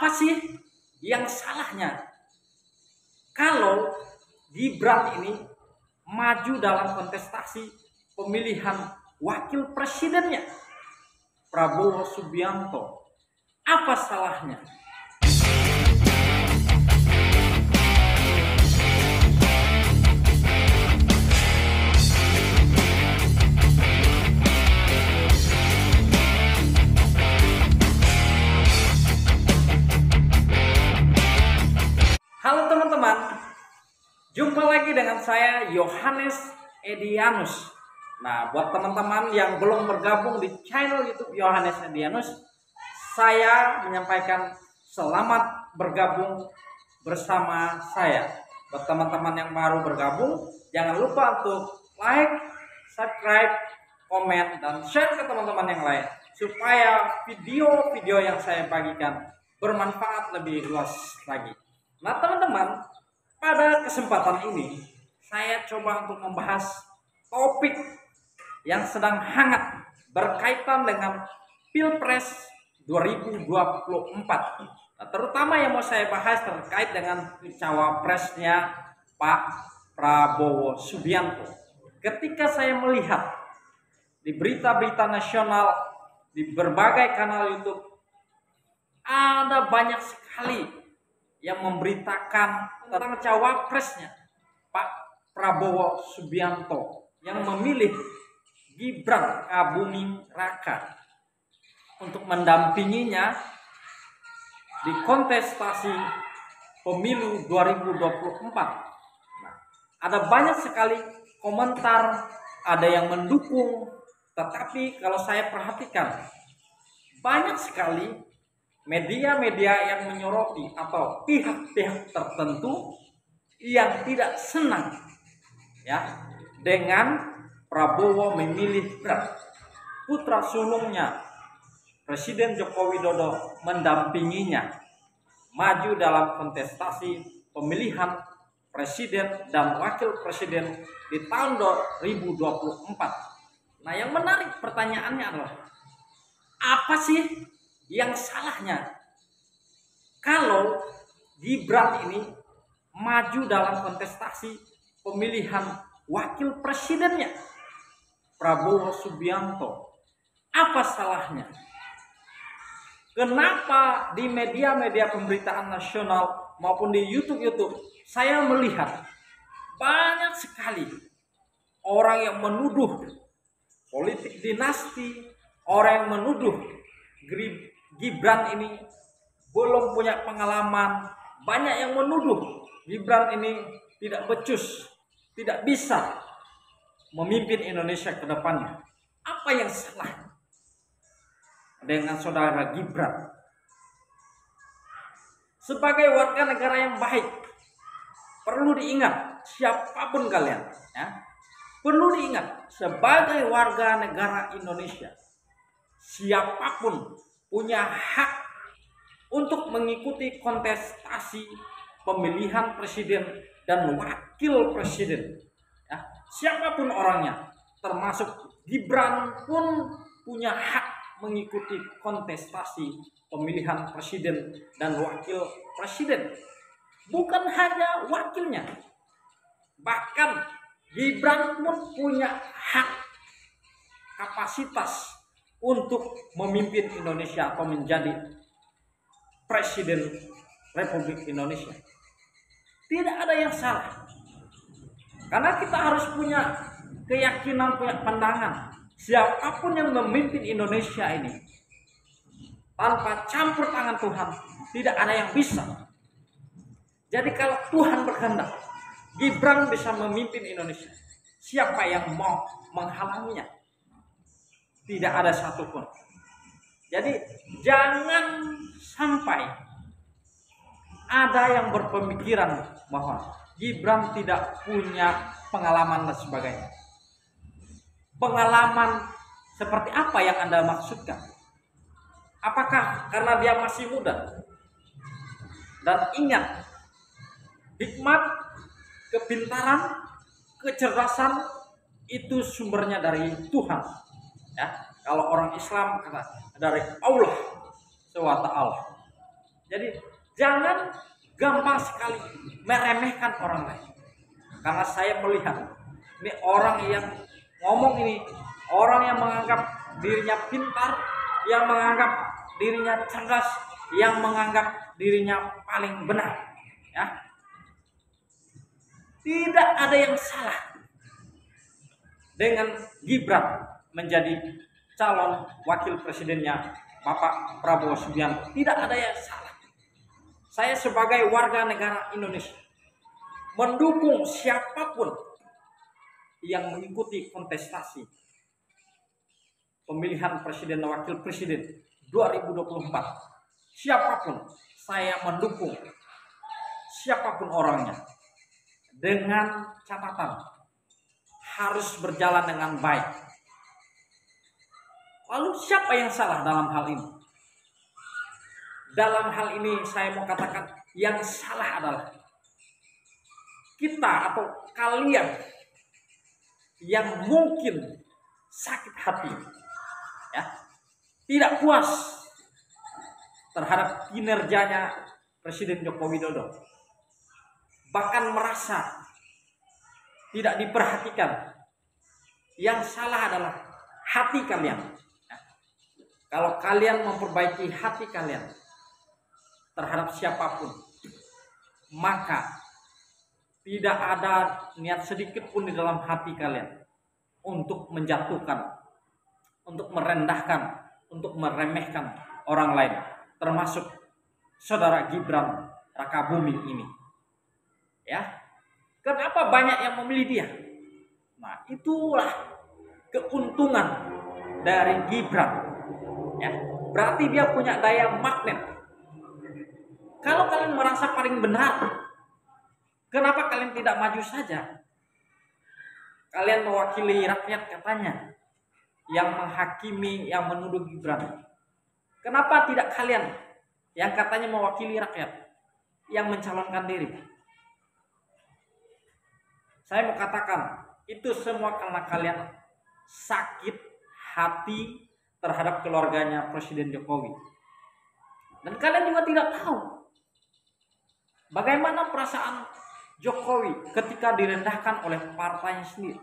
Apa sih yang salahnya kalau Gibran ini maju dalam kontestasi pemilihan wakil presidennya Prabowo Subianto? Apa salahnya? Halo teman-teman, jumpa lagi dengan saya Yohanes Edianus. Nah, buat teman-teman yang belum bergabung di channel YouTube Yohanes Edianus, saya menyampaikan selamat bergabung bersama saya. Buat teman-teman yang baru bergabung, jangan lupa untuk like, subscribe, komen, dan share ke teman-teman yang lain supaya video-video yang saya bagikan bermanfaat lebih luas lagi. Nah teman-teman, pada kesempatan ini saya coba untuk membahas topik yang sedang hangat berkaitan dengan Pilpres 2024. Nah, terutama yang mau saya bahas terkait dengan cawapresnya Pak Prabowo Subianto. Ketika saya melihat di berita-berita nasional, di berbagai kanal YouTube, ada banyak sekali yang memberitakan tentang cawapresnya Pak Prabowo Subianto yang memilih Gibran Kabuming Raka untuk mendampinginya di kontestasi pemilu 2024. Nah, ada banyak sekali komentar, ada yang mendukung, tetapi kalau saya perhatikan banyak sekali media-media yang menyoroti atau pihak-pihak tertentu yang tidak senang ya dengan Prabowo memilih putra sulungnya Presiden Joko Widodo mendampinginya maju dalam kontestasi pemilihan presiden dan wakil presiden di tahun 2024. Nah, yang menarik pertanyaannya adalah apa sih yang salahnya kalau Gibran ini maju dalam kontestasi pemilihan wakil presidennya Prabowo Subianto? Apa salahnya? Kenapa di media-media pemberitaan nasional maupun di YouTube saya melihat banyak sekali orang yang menuduh politik dinasti, orang yang menuduh Gibran ini belum punya pengalaman, banyak yang menuduh Gibran ini tidak becus, tidak bisa memimpin Indonesia ke depannya. Apa yang salah dengan saudara Gibran? Sebagai warga negara yang baik, perlu diingat siapapun kalian, ya, perlu diingat sebagai warga negara Indonesia, siapapun punya hak untuk mengikuti kontestasi pemilihan presiden dan wakil presiden. Ya, siapapun orangnya, termasuk Gibran pun punya hak mengikuti kontestasi pemilihan presiden dan wakil presiden. Bukan hanya wakilnya, bahkan Gibran pun punya hak kapasitas untuk memimpin Indonesia atau menjadi Presiden Republik Indonesia. Tidak ada yang salah, karena kita harus punya keyakinan, punya pandangan. Siapapun yang memimpin Indonesia ini tanpa campur tangan Tuhan, tidak ada yang bisa. Jadi kalau Tuhan berkehendak, Gibran bisa memimpin Indonesia. Siapa yang mau menghalanginya? Tidak ada satupun. Jadi jangan sampai ada yang berpemikiran bahwa Gibran tidak punya pengalaman dan sebagainya. Pengalaman seperti apa yang Anda maksudkan? Apakah karena dia masih muda? Dan ingat, hikmat, kepintaran, kecerdasan itu sumbernya dari Tuhan. Ya, kalau orang Islam kata dari Allah SWT. Jadi jangan gampang sekali meremehkan orang lain. Karena saya melihat ini orang yang ngomong ini, orang yang menganggap dirinya pintar, yang menganggap dirinya cerdas, yang menganggap dirinya paling benar, ya. Tidak ada yang salah dengan Gibran menjadi calon wakil presidennya Bapak Prabowo Subianto. Tidak ada yang salah. Saya sebagai warga negara Indonesia mendukung siapapun yang mengikuti kontestasi pemilihan presiden dan wakil presiden 2024. Siapapun, saya mendukung siapapun orangnya, dengan catatan harus berjalan dengan baik. Lalu siapa yang salah dalam hal ini? Dalam hal ini saya mau katakan yang salah adalah kita atau kalian yang mungkin sakit hati, ya, tidak puas terhadap kinerjanya Presiden Joko Widodo, bahkan merasa tidak diperhatikan. Yang salah adalah hati kalian. Kalau kalian memperbaiki hati kalian terhadap siapapun, maka tidak ada niat sedikit pun di dalam hati kalian untuk menjatuhkan, untuk merendahkan, untuk meremehkan orang lain, termasuk saudara Gibran Rakabuming ini. Ya, kenapa banyak yang memilih dia? Nah, itulah keuntungan dari Gibran. Ya, berarti dia punya daya magnet. Kalau kalian merasa paling benar, kenapa kalian tidak maju saja? Kalian mewakili rakyat katanya, yang menghakimi, yang menuduh Gibran. Kenapa tidak kalian yang katanya mewakili rakyat, yang mencalonkan diri? Saya mau katakan, itu semua karena kalian sakit hati terhadap keluarganya Presiden Jokowi. Dan kalian juga tidak tahu bagaimana perasaan Jokowi ketika direndahkan oleh partainya sendiri.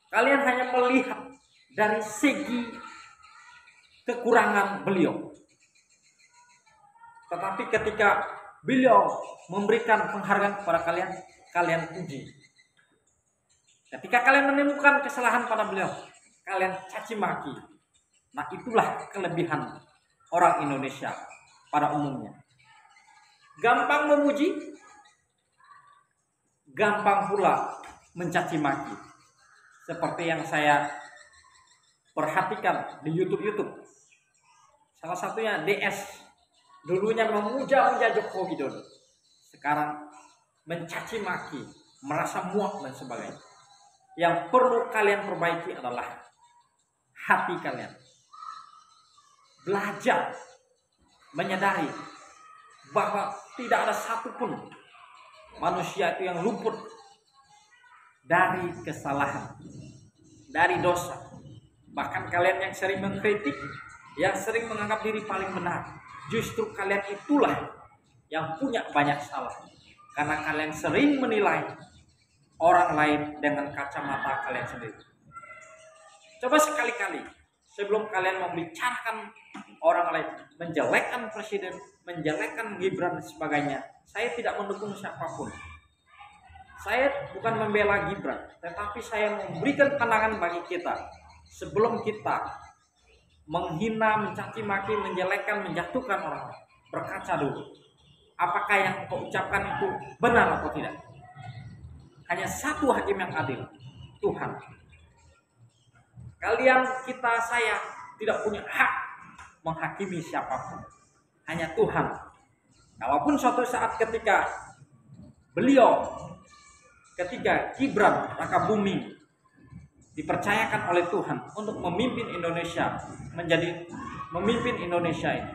Kalian hanya melihat dari segi kekurangan beliau. Tetapi ketika beliau memberikan penghargaan kepada kalian, kalian puji. Ketika kalian menemukan kesalahan pada beliau, kalian caci maki. Nah, itulah kelebihan orang Indonesia pada umumnya. Gampang memuji, gampang pula mencaci maki. Seperti yang saya perhatikan di YouTube. Salah satunya DS. Dulunya memuja-muja Joko Widodo, sekarang mencaci maki, merasa muak dan sebagainya. Yang perlu kalian perbaiki adalah hati kalian. Belajar menyadari bahwa tidak ada satupun manusia itu yang luput dari kesalahan, dari dosa. Bahkan kalian yang sering mengkritik, yang sering menganggap diri paling benar, justru kalian itulah yang punya banyak salah. Karena kalian sering menilai orang lain dengan kacamata kalian sendiri. Coba sekali-kali sebelum kalian membicarakan orang lain, menjelekkan presiden, menjelekkan Gibran dan sebagainya, saya tidak mendukung siapapun. Saya bukan membela Gibran, tetapi saya memberikan pandangan bagi kita. Sebelum kita menghina, mencaci maki, menjelekkan, menjatuhkan orang, berkaca dulu. Apakah yang kau ucapkan itu benar atau tidak? Hanya satu hakim yang adil, Tuhan. Kalian, kita, saya tidak punya hak menghakimi siapapun. Hanya Tuhan. Kalaupun suatu saat ketika Gibran Rakabuming dipercayakan oleh Tuhan untuk memimpin Indonesia, memimpin Indonesia ini,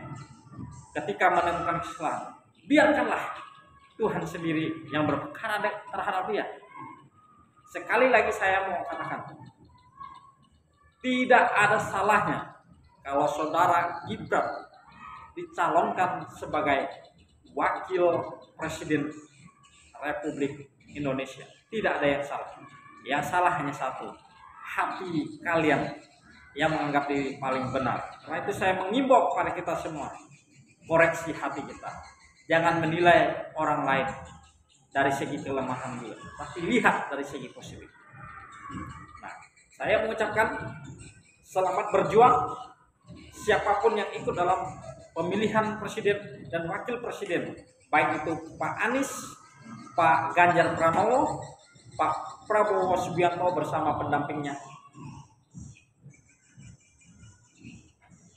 ketika menemukan kesalahan, biarkanlah Tuhan sendiri yang berperkara terhadap dia. Sekali lagi saya mau katakan, tidak ada salahnya kalau saudara Gibran dicalonkan sebagai wakil presiden Republik Indonesia. Tidak ada yang salah. Yang salah hanya satu, hati kalian yang menganggap diri paling benar. Karena itu saya mengimbau kepada kita semua, koreksi hati kita. Jangan menilai orang lain dari segi kelemahan dia, tapi lihat dari segi positif. Nah, saya mengucapkan selamat berjuang siapapun yang ikut dalam pemilihan presiden dan wakil presiden, baik itu Pak Anies, Pak Ganjar Pranowo, Pak Prabowo Subianto bersama pendampingnya.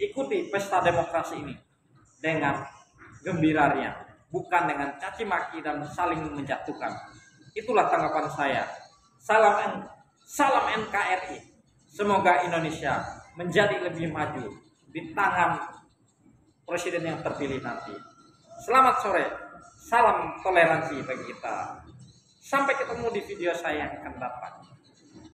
Ikuti pesta demokrasi ini dengan gembiranya, bukan dengan caci maki dan saling menjatuhkan. Itulah tanggapan saya. Salam NKRI. Semoga Indonesia menjadi lebih maju di tangan presiden yang terpilih nanti. Selamat sore. Salam toleransi bagi kita. Sampai ketemu di video saya yang akan datang.